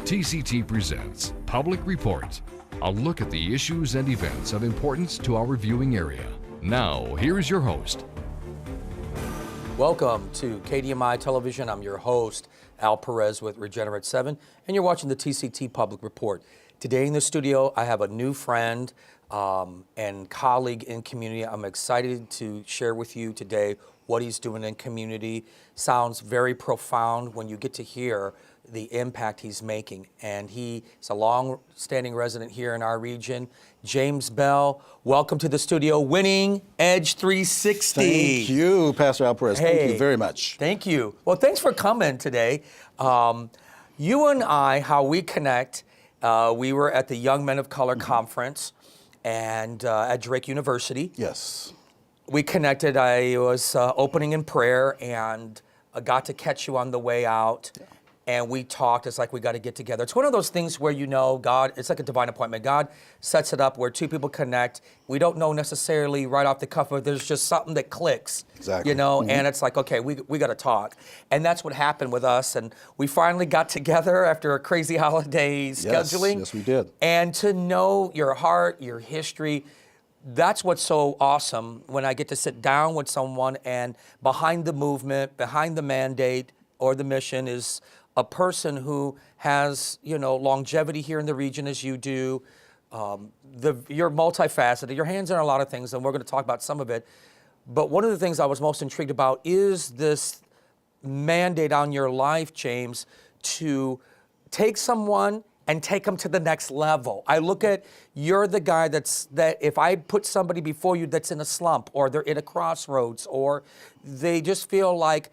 TCT presents Public Report, a look at the issues and events of importance to our viewing area. Now, here's your host. Welcome to KDMI Television. I'm your host, Al Perez with Regenerate 7, and you're watching the TCT Public Report. Today in the studio, I have a new friend and colleague in community. I'm excited to share with you today what he's doing in community. Sounds very profound when you get to hear the impact he's making. And he is a long-standing resident here in our region. James Bell, welcome to the studio, Winning Edge 360. Thank you, Pastor Al Perez. Hey, thank you very much. Thank you. Well, thanks for coming today. You and I, how we connect, we were at the Young Men of Color Conference and at Drake University. Yes. We connected. I was opening in prayer and I got to catch you on the way out. Yeah. And we talked. It's like we got to get together. It's one of those things where, you know, God, it's like a divine appointment. God sets it up where two people connect. We don't know necessarily right off the cuff, but there's just something that clicks. Exactly. You know, and it's like, okay, we got to talk. And that's what happened with us. And we finally got together after a crazy holiday scheduling. Yes, we did. And to know your heart, your history, that's what's so awesome when I get to sit down with someone and behind the movement, behind the mandate or the mission is a person who has, you know, longevity here in the region as you do. You're multifaceted. Your hands are in a lot of things, and we're going to talk about some of it. But one of the things I was most intrigued about is this mandate on your life, James, to take someone and take them to the next level. I look at, you're the guy that if I put somebody before you that's in a slump or they're in a crossroads or they just feel like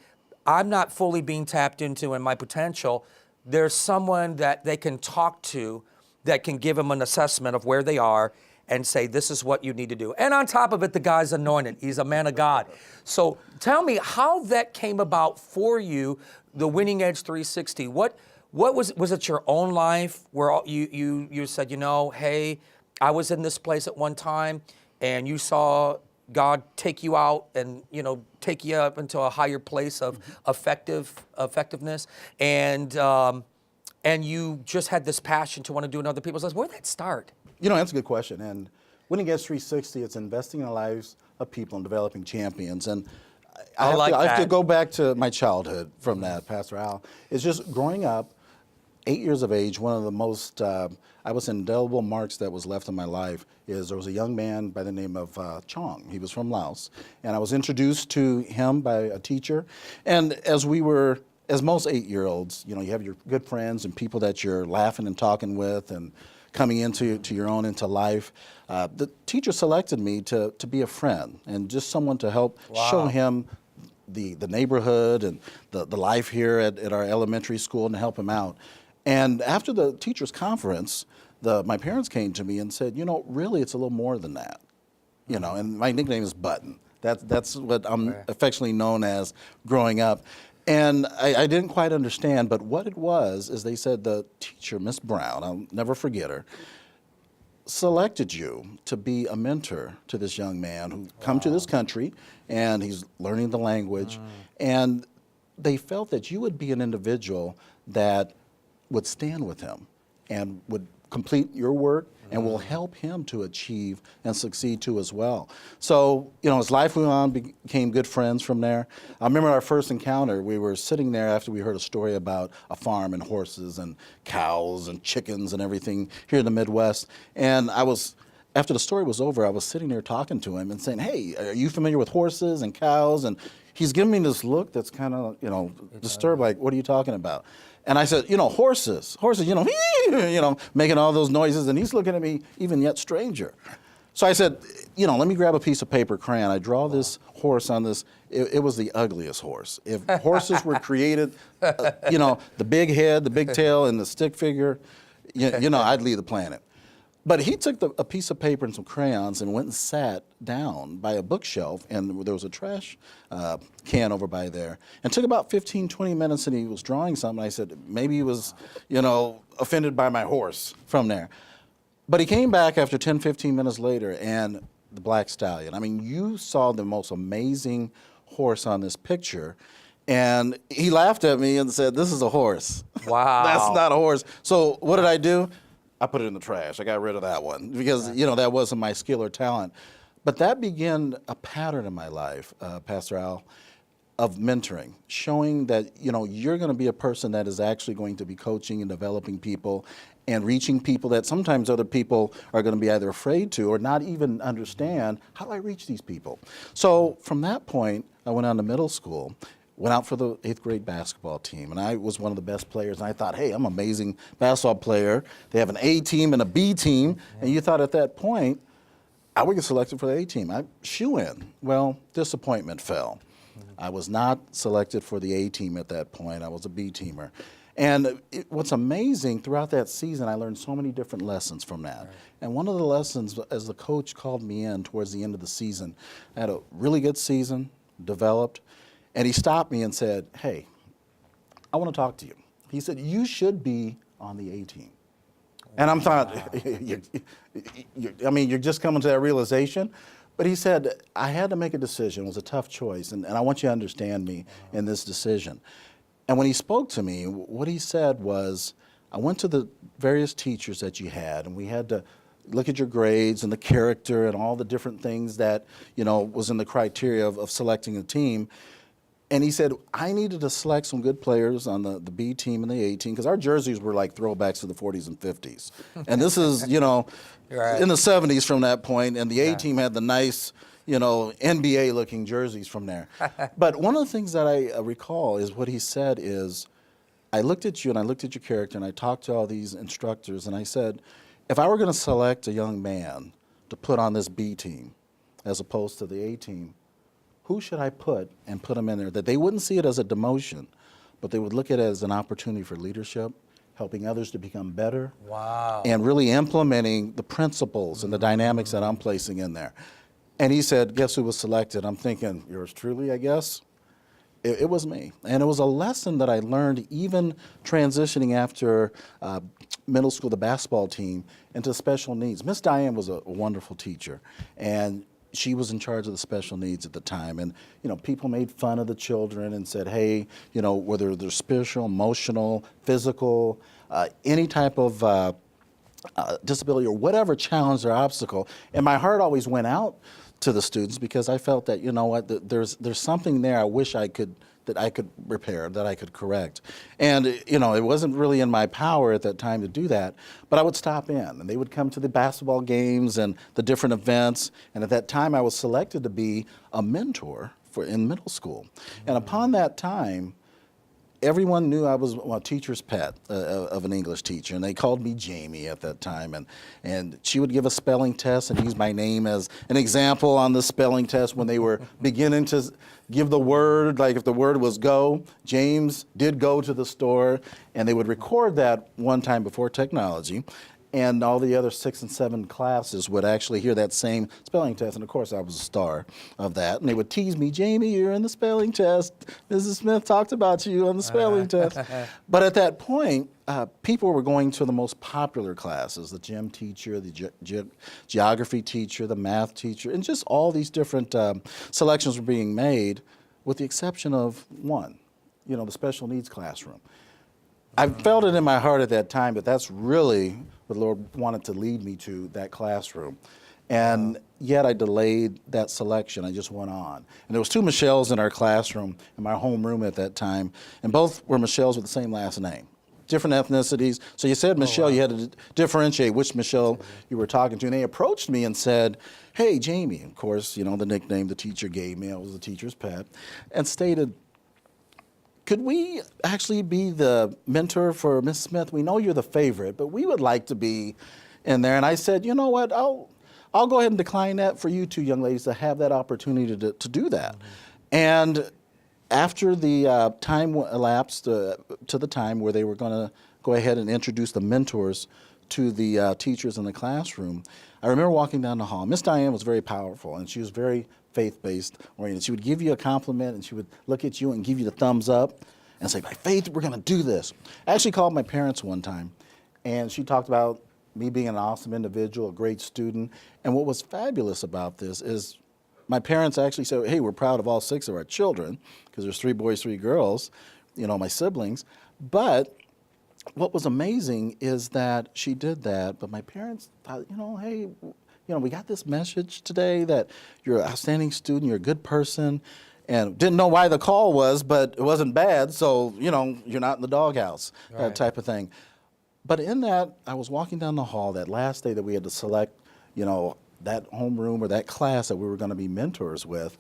I'm not fully being tapped into in my potential, there's someone that they can talk to that can give them an assessment of where they are and say, this is what you need to do. And on top of it, the guy's anointed. He's a man of God. So tell me how that came about for you, the Winning Edge 360. What was it your own life where you said, you know, hey, I was in this place at one time and you saw God take you out and, you know, take you up into a higher place of effectiveness, and you just had this passion to want to do in other people's lives. Where did that start? You know, that's a good question. And Winning Edge 360, it's investing in the lives of people and developing champions. And I have to go back to my childhood from that, Pastor Al. It's just growing up, 8 years of age, one of the most, I was indelible marks that was left in my life is there was a young man by the name of Chong. He was from Laos. And I was introduced to him by a teacher. And as most 8-year-olds, you know, you have your good friends and people that you're laughing and talking with and coming into into life. The teacher selected me to be a friend and just someone to help show him the neighborhood and the life here at our elementary school and help him out. And after the teachers' conference, my parents came to me and said, you know, really, it's a little more than that. You know, and my nickname is Button. That's what I'm affectionately known as growing up. And I didn't quite understand, but what it was is they said the teacher, Miss Brown, I'll never forget her, selected you to be a mentor to this young man who come to this country, and he's learning the language. And they felt that you would be an individual that would stand with him and would complete your work and will help him to achieve and succeed too as well. So, you know, as life went on, became good friends from there. I remember our first encounter, we were sitting there after we heard a story about a farm and horses and cows and chickens and everything here in the Midwest. And after the story was over, I was sitting there talking to him and saying, hey, are you familiar with horses and cows? And he's giving me this look that's kind of, you know, disturbed, like, what are you talking about? And I said, you know, horses, you know, making all those noises. And he's looking at me even yet stranger. So I said, you know, let me grab a piece of paper crayon. I draw this horse on this. It was the ugliest horse. If horses were created, you know, the big head, the big tail, and the stick figure, you know, I'd leave the planet. But he took a piece of paper and some crayons and went and sat down by a bookshelf, and there was a trash can over by there. And took about 15, 20 minutes, and he was drawing something. I said, maybe he was, you know, offended by my horse from there. But he came back after 10, 15 minutes later, and the black stallion. I mean, you saw the most amazing horse on this picture. And he laughed at me and said, "This is a horse." Wow. That's not a horse. So what did I do? I put it in the trash. I got rid of that one because, that wasn't my skill or talent. But that began a pattern in my life, Pastor Al, of mentoring, showing that, you're going to be a person that is actually going to be coaching and developing people and reaching people that sometimes other people are going to be either afraid to or not even understand, how do I reach these people? So from that point, I went on to middle school, went out for the 8th grade basketball team, and I was one of the best players, and I thought, hey, I'm an amazing basketball player. They have an A team and a B team, and you thought at that point, I would get selected for the A team. I shoe in. Well, disappointment fell. I was not selected for the A team at that point. I was a B teamer. And what's amazing, throughout that season, I learned so many different lessons from that. Right. And one of the lessons, as the coach called me in towards the end of the season, I had a really good season, developed, and he stopped me and said, "Hey, I want to talk to you." He said, "You should be on the A team." And I'm thought, you're just coming to that realization. But he said, I had to make a decision. It was a tough choice, and I want you to understand me in this decision. And when he spoke to me, what he said was, I went to the various teachers that you had, and we had to look at your grades and the character and all the different things that, was in the criteria of selecting a team. And he said, I needed to select some good players on the B team and the A team, because our jerseys were like throwbacks to the 40s and 50s. And this is, right. in the 70s from that point, and the A team had the nice, NBA-looking jerseys from there. But one of the things that I recall is what he said is, I looked at you and I looked at your character and I talked to all these instructors and I said, if I were going to select a young man to put on this B team as opposed to the A team, who should I put them in there that they wouldn't see it as a demotion, but they would look at it as an opportunity for leadership, helping others to become better, and really implementing the principles and the dynamics that I'm placing in there. And he said, guess who was selected? I'm thinking, yours truly, I guess. It was me. And it was a lesson that I learned even transitioning after middle school, the basketball team, into special needs. Miss Diane was a wonderful teacher, and she was in charge of the special needs at the time. And, people made fun of the children and said, hey, whether they're spiritual, emotional, physical, any type of disability or whatever challenge or obstacle. And my heart always went out to the students because I felt that, there's something there I wish that I could repair, that I could correct. And, it wasn't really in my power at that time to do that, but I would stop in and they would come to the basketball games and the different events. And at that time I was selected to be a mentor in middle school. And upon that time, everyone knew I was a teacher's pet of an English teacher, and they called me Jamie at that time. And she would give a spelling test and use my name as an example on the spelling test when they were beginning to give the word, like if the word was go, James did go to the store, and they would record that one time before technology. And all the other 6 and 7 classes would actually hear that same spelling test. And of course, I was a star of that. And they would tease me, Jamie, you're in the spelling test. Mrs. Smith talked about you on the spelling test. But at that point, people were going to the most popular classes, the gym teacher, the geography teacher, the math teacher, and just all these different selections were being made, with the exception of one, the special needs classroom. I felt it in my heart at that time, but that's really what the Lord wanted to lead me to, that classroom. And yet I delayed that selection. I just went on. And there was 2 Michelles in our classroom, in my homeroom at that time, and both were Michelles with the same last name. Different ethnicities. So you said Michelle, you had to differentiate which Michelle you were talking to. And they approached me and said, hey, Jamie. Of course, the nickname the teacher gave me, I was the teacher's pet, and stated, could we actually be the mentor for Miss Smith? We know you're the favorite, but we would like to be in there. And I said, you know what, I'll go ahead and decline that for you 2 young ladies to have that opportunity to do that. And after the time elapsed to the time where they were going to go ahead and introduce the mentors to the teachers in the classroom, I remember walking down the hall. Miss Diane was very powerful, and she was very faith-based oriented. She would give you a compliment, and she would look at you and give you the thumbs up and say, by faith, we're going to do this. I actually called my parents one time, and she talked about me being an awesome individual, a great student. And what was fabulous about this is my parents actually said, hey, we're proud of all 6 of our children, because there's 3 boys, 3 girls, my siblings. But what was amazing is that she did that, but my parents thought, hey, we got this message today that you're an outstanding student, you're a good person, and didn't know why the call was, but it wasn't bad, so, you're not in the doghouse, that type of thing. But in that, I was walking down the hall that last day that we had to select, that homeroom or that class that we were going to be mentors with,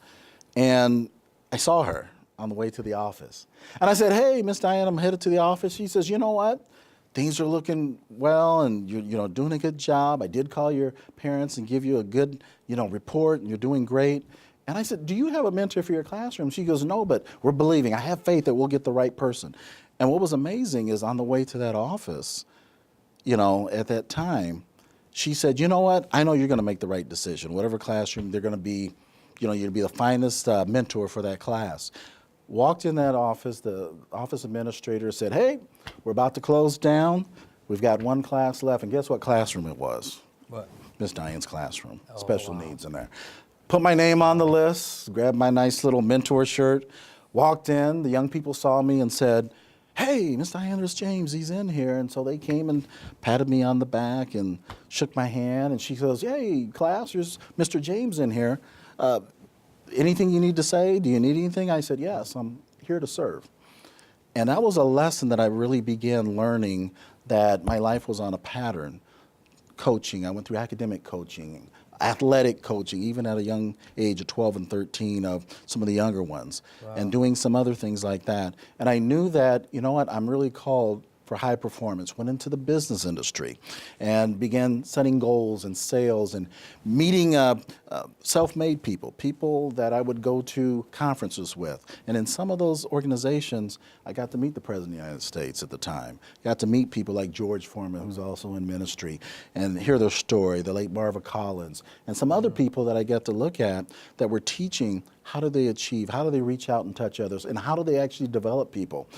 and I saw her on the way to the office. And I said, hey, Miss Diane, I'm headed to the office. She says, you know what? Things are looking well, and you're doing a good job. I did call your parents and give you a good, report, and you're doing great. And I said, do you have a mentor for your classroom? She goes, no, but we're believing. I have faith that we'll get the right person. And what was amazing is on the way to that office, at that time, she said, you know what? I know you're going to make the right decision. Whatever classroom, they're going to be, you'll be the finest mentor for that class. Walked in that office, the office administrator said, hey, we're about to close down. We've got 1 class left. And guess what classroom it was? What? Miss Diane's classroom, special needs in there. Put my name on the list, grabbed my nice little mentor shirt, walked in. The young people saw me and said, hey, Mr. Anders James, he's in here. And so they came and patted me on the back and shook my hand. And she goes, hey, class, there's Mr. James in here. Anything you need to say? Do you need anything? I said, yes, I'm here to serve. And that was a lesson that I really began learning, that my life was on a pattern. Coaching, I went through academic coaching, athletic coaching, even at a young age of 12 and 13 of some of the younger ones, and doing some other things like that. And I knew that, I'm really called for high performance. Went into the business industry and began setting goals and sales and meeting self-made people that I would go to conferences with. And in some of those organizations, I got to meet the President of the United States at the time. Got to meet people like George Foreman, who's also in ministry, and hear their story, the late Marva Collins, and some other people that I got to look at that were teaching how do they achieve, how do they reach out and touch others, and how do they actually develop people.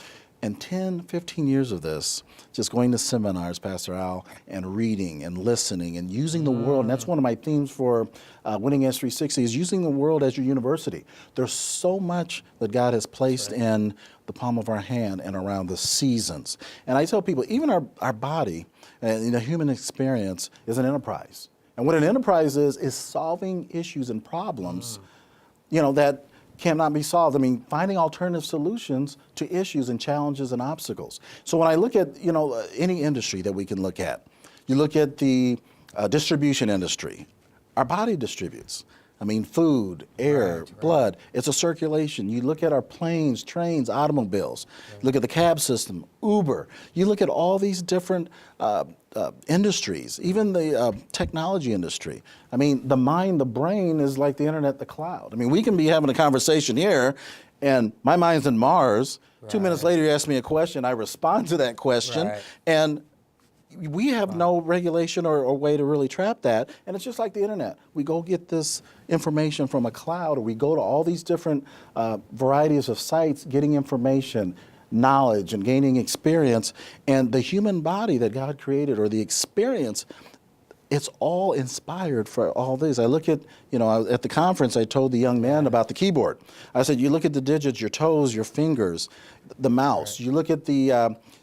And 10, 15 years of this, just going to seminars, Pastor Al, and reading and listening and using the world. And that's one of my themes for Winning Against 360 is using the world as your university. There's so much that God has placed in the palm of our hand and around the seasons. And I tell people, even our body and the human experience is an enterprise. And what an enterprise is solving issues and problems, that cannot be solved. I mean, finding alternative solutions to issues and challenges and obstacles. So when I look at, any industry that we can look at, you look at the distribution industry, our body distributes. I mean, food, air, blood, it's a circulation. You look at our planes, trains, automobiles, look at the cab system, Uber. You look at all these different industries, even the technology industry. I mean, the mind, the brain is like the internet, the cloud. I mean, we can be having a conversation here and my mind's in Mars. 2 minutes later, you ask me a question, I respond to that question. And we have no regulation or way to really trap that. And it's just like the internet. We go get this information from a cloud, or we go to all these different varieties of sites getting information, knowledge, and gaining experience. And the human body that God created, or the experience, it's all inspired for all this. I look at, at the conference, I told the young man about the keyboard. I said, you look at the digits, your toes, your fingers, the mouse. You look at the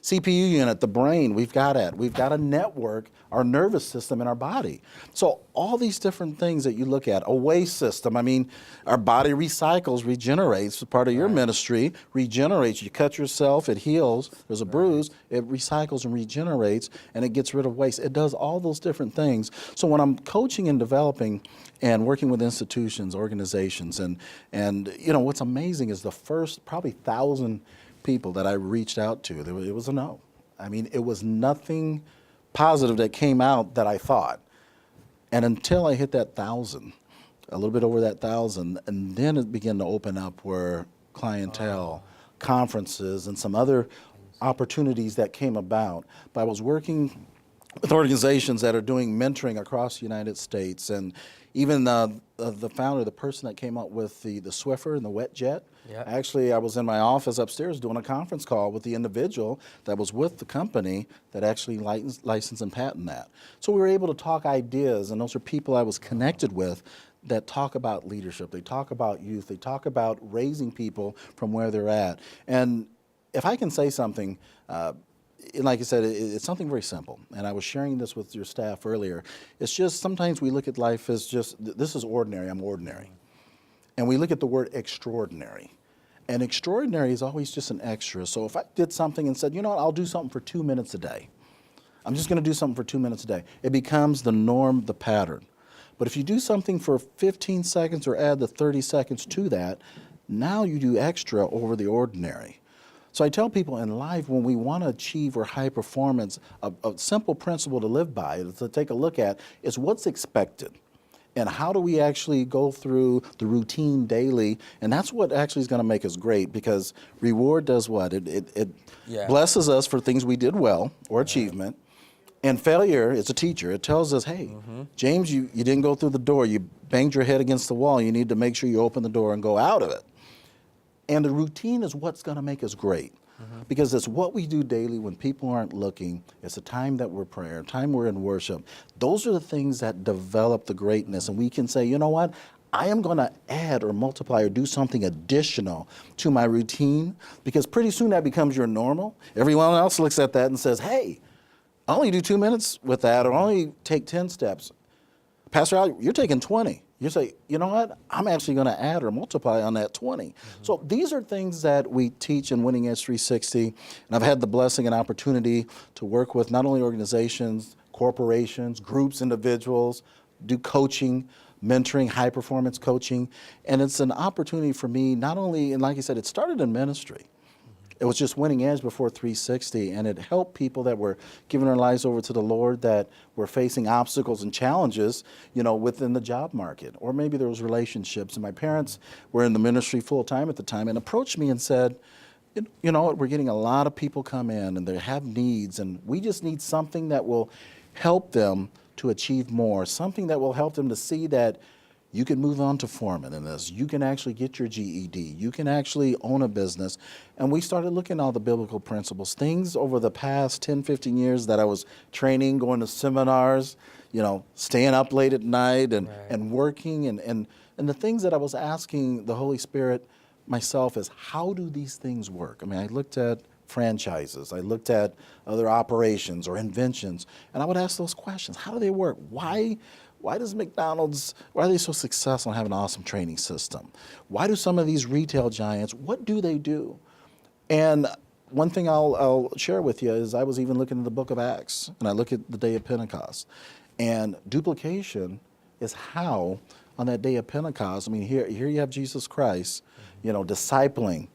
CPU unit, the brain, we've got a network, our nervous system in our body. So all these different things that you look at, a waste system. I mean, our body recycles, regenerates. Part of your ministry regenerates. You cut yourself, it heals. There's a bruise, it recycles and regenerates, and it gets rid of waste. It does all those different things. So when I'm coaching and developing and working with institutions, organizations, and what's amazing is the first probably 1,000 people that I reached out to, it was a no. I mean, it was nothing positive that came out that I thought. And until I hit that 1,000, a little bit over that 1,000, and then it began to open up where clientele, conferences, and some other opportunities that came about. But I was working with organizations that are doing mentoring across the United States, and even the founder, the person that came up with the Swiffer and the wet jet. Actually, I was in my office upstairs doing a conference call with the individual that was with the company that actually licensed and patented that. So we were able to talk ideas, and those are people I was connected with that talk about leadership. They talk about youth. They talk about raising people from where they're at. And if I can say something, like I said, it's something very simple. And I was sharing this with your staff earlier. It's just sometimes we look at life as just, this is ordinary, I'm ordinary. And we look at the word extraordinary. And extraordinary is always just an extra. So if I did something and said, you know what, I'll do something for 2 minutes a day. I'm just going to do something for 2 minutes a day. It becomes the norm, the pattern. But if you do something for 15 seconds or add the 30 seconds to that, now you do extra over the ordinary. So I tell people in life, when we want to achieve or high performance, a simple principle to live by, to take a look at, is what's expected. And how do we actually go through the routine daily? And that's what actually is going to make us great, because reward does what? It blesses us for things we did well or achievement. And failure is a teacher. It tells us, hey, James, you didn't go through the door. You banged your head against the wall. You need to make sure you open the door and go out of it. And the routine is what's going to make us great. Because it's what we do daily when people aren't looking. It's the time that we're praying, time we're in worship. Those are the things that develop the greatness. And we can say, you know what? I am going to add or multiply or do something additional to my routine, because pretty soon that becomes your normal. Everyone else looks at that and says, hey, I only do 2 minutes with that, or only take 10 steps. Pastor Al, you're taking 20. You say, you know what? I'm actually going to add or multiply on that 20. So these are things that we teach in Winning Edge 360. And I've had the blessing and opportunity to work with not only organizations, corporations, groups, individuals, do coaching, mentoring, high performance coaching. And it's an opportunity for me, not only, and like I said, it started in ministry. It was just Winning Edge before 360, and it helped people that were giving their lives over to the Lord, that were facing obstacles and challenges, you know, within the job market, or maybe there was relationships. And my parents were in the ministry full time at the time and approached me and said, you know what, we're getting a lot of people come in and they have needs, and we just need something that will help them to achieve more, something that will help them to see that you can move on to foreman in this. You can actually get your GED. You can actually own a business. And we started looking at all the biblical principles, things over the past 10, 15 years that I was training, going to seminars, you know, staying up late at night and working. And the things that I was asking the Holy Spirit myself is, how do these things work? I mean, I looked at franchises. I looked at other operations or inventions. And I would ask those questions. How do they work? Why does McDonald's, why are they so successful and have an awesome training system? Why do some of these retail giants, what do they do? And one thing I'll share with you is I was even looking at the book of Acts, and I look at the day of Pentecost. And duplication is how, on that day of Pentecost, I mean, here you have Jesus Christ, you know, discipling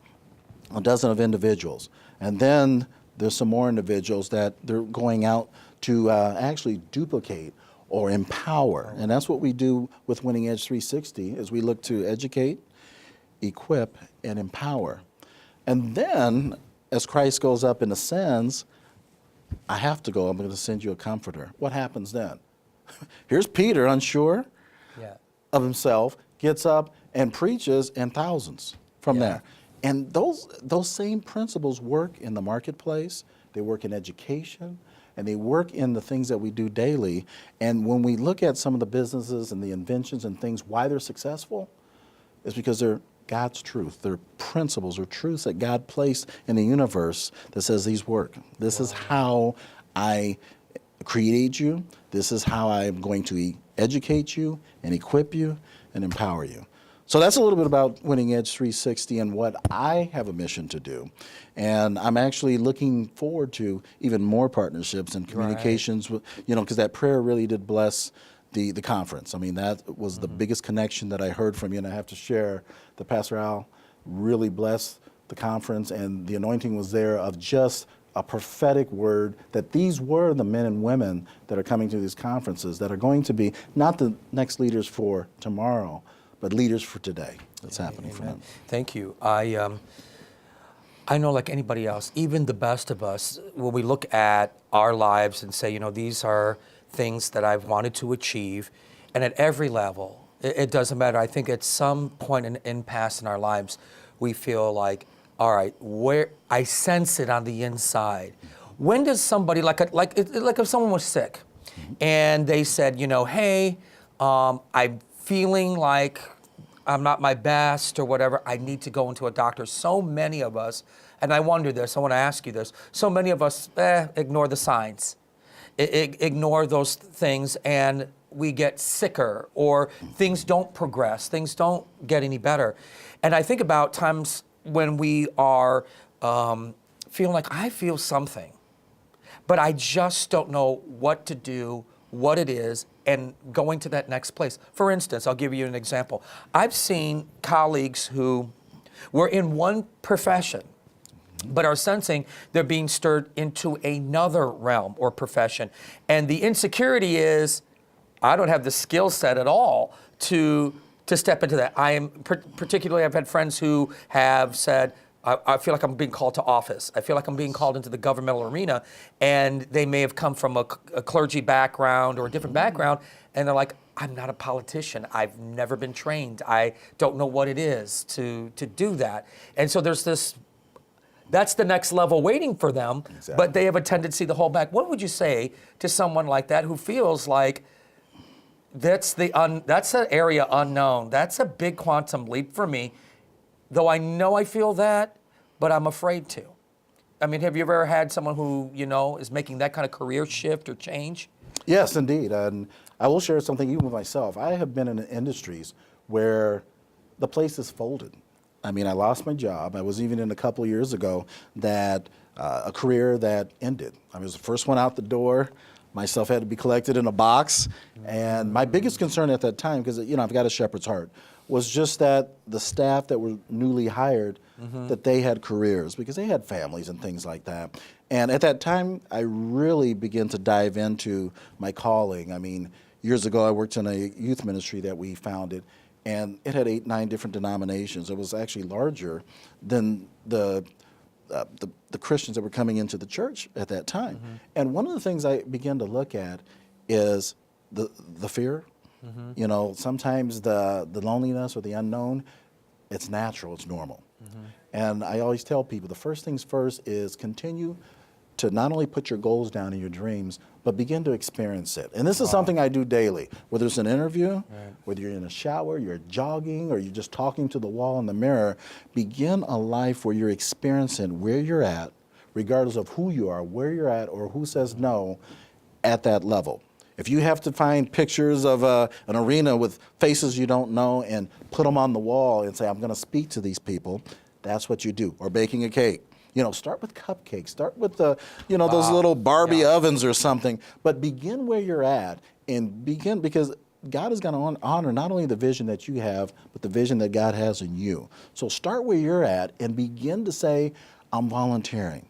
a dozen of individuals. And then there's some more individuals that they're going out to actually duplicate or empower. And that's what we do with Winning Edge 360, is we look to educate, equip, and empower. And then, as Christ goes up and ascends, I have to go, I'm going to send you a comforter. What happens then? Here's Peter, unsure of himself, gets up and preaches, and thousands from there. And those same principles work in the marketplace, they work in education, and they work in the things that we do daily. And when we look at some of the businesses and the inventions and things, why they're successful, is because they're God's truth. They're principles or truths that God placed in the universe that says these work. This is how I created you. This is how I'm going to educate you and equip you and empower you. So that's a little bit about Winning Edge 360 and what I have a mission to do. And I'm actually looking forward to even more partnerships and communications, with, you know, because that prayer really did bless the conference. I mean, that was the biggest connection that I heard from you. And I have to share that Pastor Al really blessed the conference, and the anointing was there of just a prophetic word that these were the men and women that are coming to these conferences that are going to be not the next leaders for tomorrow, but leaders for today. That's happening for them. Thank you. I know, like anybody else, even the best of us, when we look at our lives and say, you know, these are things that I've wanted to achieve, and at every level, it doesn't matter. I think at some point in past in our lives, we feel like, all right, where I sense it on the inside. When does somebody, like if someone was sick, and they said, you know, hey, I feeling like I'm not my best or whatever, I need to go into a doctor. So many of us, and I wonder this, I want to ask you this, so many of us ignore the signs, ignore those things, and we get sicker, or things don't progress, things don't get any better. And I think about times when we are feeling like, I feel something, but I just don't know what to do, what it is, and going to that next place. For instance, I'll give you an example. I've seen colleagues who were in one profession, but are sensing they're being stirred into another realm or profession. And the insecurity is, I don't have the skill set at all to step into that. I am, particularly, I've had friends who have said, I feel like I'm being called to office. I feel like I'm being called into the governmental arena, and they may have come from a clergy background or a different background, and they're like, I'm not a politician. I've never been trained. I don't know what it is to do that. And so there's this, that's the next level waiting for them, exactly. But they have a tendency to hold back. What would you say to someone like that who feels like that's an area unknown? That's a big quantum leap for me. Though I know I feel that, but I'm afraid to. I mean, have you ever had someone who, is making that kind of career shift or change? Yes, indeed. And I will share something even with myself. I have been in industries where the place is folded. I mean, I lost my job. I was even in a couple of years ago that a career that ended. I was the first one out the door. Myself had to be collected in a box. And my biggest concern at that time, because, I've got a shepherd's heart, was just that the staff that were newly hired, that they had careers, because they had families and things like that. And at that time, I really began to dive into my calling. I mean, years ago, I worked in a youth ministry that we founded, and it had 8, 9 different denominations. It was actually larger than the Christians that were coming into the church at that time. And one of the things I began to look at is the fear. Sometimes the loneliness or the unknown, it's natural, it's normal. And I always tell people, the first things first is continue to not only put your goals down in your dreams, but begin to experience it. And this is something I do daily, whether it's an interview, whether you're in a shower, you're jogging, or you're just talking to the wall in the mirror. Begin a life where you're experiencing where you're at, regardless of who you are, where you're at, or who says no, at that level. If you have to find pictures of an arena with faces you don't know and put them on the wall and say, I'm going to speak to these people, that's what you do. Or baking a cake. Start with cupcakes. Start with those little Barbie ovens or something. But begin where you're at, and begin, because God is going to honor not only the vision that you have, but the vision that God has in you. So start where you're at and begin to say, I'm volunteering.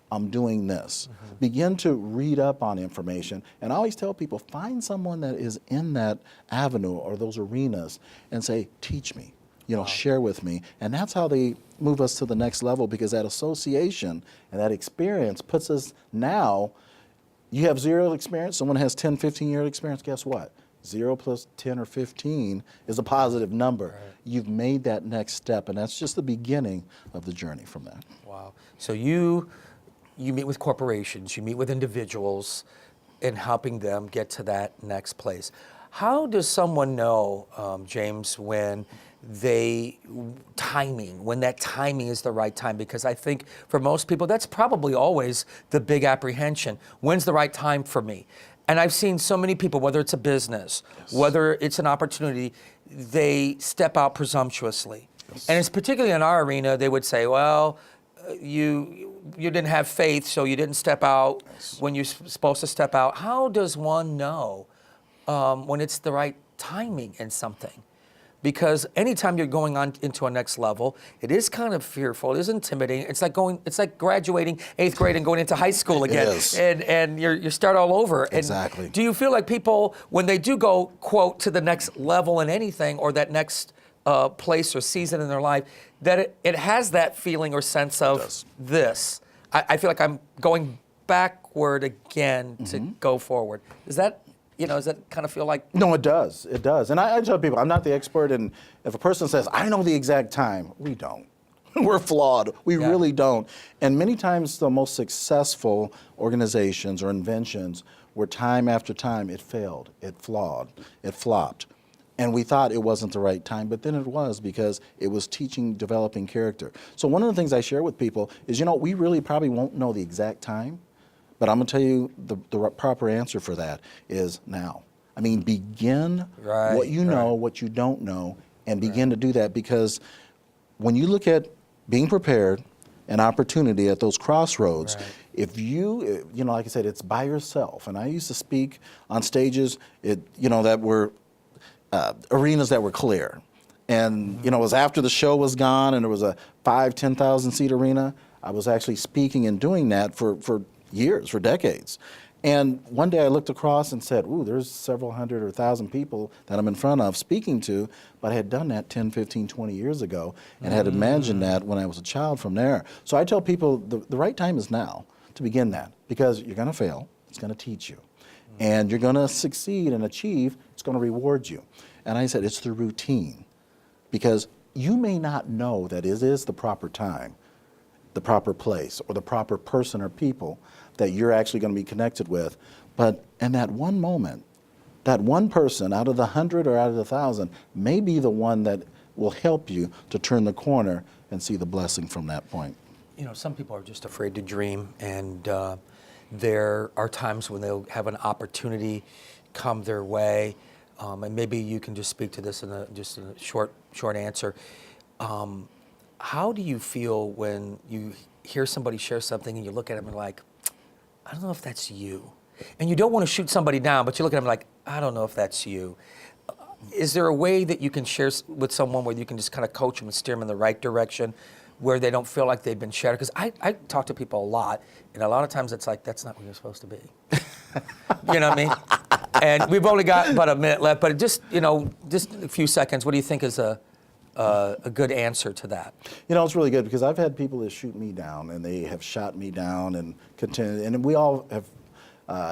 I'm doing this. Begin to read up on information. And I always tell people, find someone that is in that avenue or those arenas and say, teach me, share with me. And that's how they move us to the next level, because that association and that experience puts us now, you have 0 experience, someone has 10, 15-year experience, guess what? 0 plus 10 or 15 is a positive number. Right. You've made that next step, and that's just the beginning of the journey from that. Wow. So you meet with corporations, you meet with individuals in helping them get to that next place. How does someone know, James, when that timing is the right time? Because I think for most people, that's probably always the big apprehension. When's the right time for me? And I've seen so many people, whether it's a business, whether it's an opportunity, they step out presumptuously. Yes. And it's particularly in our arena, they would say, well, you didn't have faith, so you didn't step out when you're supposed to step out. How does one know when it's the right timing in something? Because anytime you're going on into a next level, it is kind of fearful. It is intimidating. It's like graduating 8th grade and going into high school again, and you start all over. Exactly. And do you feel like people, when they do go, quote, to the next level in anything, or that next place or season in their life, that it has that feeling or sense of this? I feel like I'm going backward again to go forward. Is that? Does that kind of feel like? No, it does. It does. And I tell people, I'm not the expert, and if a person says, I know the exact time, we don't. We're flawed. We really don't. And many times the most successful organizations or inventions were time after time, it failed, it flopped. And we thought it wasn't the right time, but then it was, because it was teaching, developing character. So one of the things I share with people is, we really probably won't know the exact time, but I'm going to tell you the proper answer for that is now. I mean, begin what you know, what you don't know, and begin to do that, because when you look at being prepared, an opportunity at those crossroads, if you, like I said, it's by yourself. And I used to speak on stages, that were arenas that were clear. And, it was after the show was gone and there was a 10,000 seat arena. I was actually speaking and doing that for years, for decades. And one day I looked across and said, ooh, there's several hundred or 1,000 people that I'm in front of speaking to, but I had done that 10, 15, 20 years ago and had imagined that when I was a child from there. So I tell people the right time is now to begin that, because you're going to fail, it's going to teach you. And you're going to succeed and achieve, it's going to reward you. And I said, it's the routine, because you may not know that it is the proper time, the proper place, or the proper person or people that you're actually going to be connected with. But in that one moment, that one person out of the 100 or out of the 1,000 may be the one that will help you to turn the corner and see the blessing from that point. Some people are just afraid to dream, and there are times when they'll have an opportunity come their way, and maybe you can just speak to this in a short answer. How do you feel when you hear somebody share something and you look at them and like, I don't know if that's you? And you don't want to shoot somebody down, but you look at them like, I don't know if that's you. Is there a way that you can share with someone where you can just kind of coach them and steer them in the right direction, where they don't feel like they've been shattered? Because I talk to people a lot, and a lot of times it's like, that's not where you're supposed to be. You know what I mean? And we've only got about a minute left, but just a few seconds, what do you think is a good answer to that? It's really good, because I've had people that shoot me down, and they have shot me down and continued, and we all have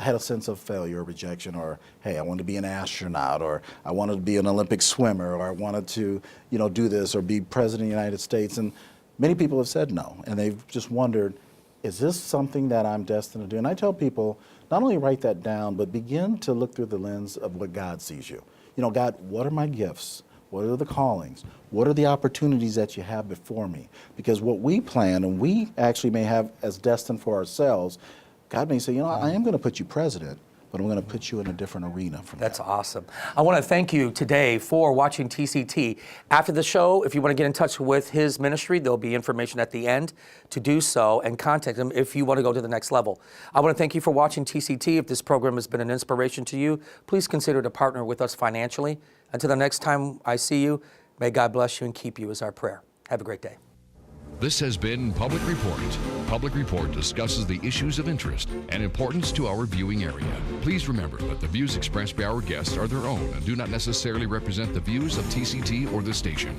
had a sense of failure or rejection, or, hey, I wanted to be an astronaut, or I wanted to be an Olympic swimmer, or I wanted to, do this, or be president of the United States. And many people have said no, and they've just wondered, is this something that I'm destined to do? And I tell people, not only write that down, but begin to look through the lens of what God sees you. God, what are my gifts? What are the callings? What are the opportunities that you have before me? Because what we plan and we actually may have as destined for ourselves, God may say, I am going to put you president, but I'm going to put you in a different arena from that. That's awesome. I want to thank you today for watching TCT. After the show, if you want to get in touch with his ministry, there'll be information at the end to do so, and contact him if you want to go to the next level. I want to thank you for watching TCT. If this program has been an inspiration to you, please consider to partner with us financially. Until the next time I see you, may God bless you and keep you is our prayer. Have a great day. This has been Public Report. Public Report discusses the issues of interest and importance to our viewing area. Please remember that the views expressed by our guests are their own and do not necessarily represent the views of TCT or the station.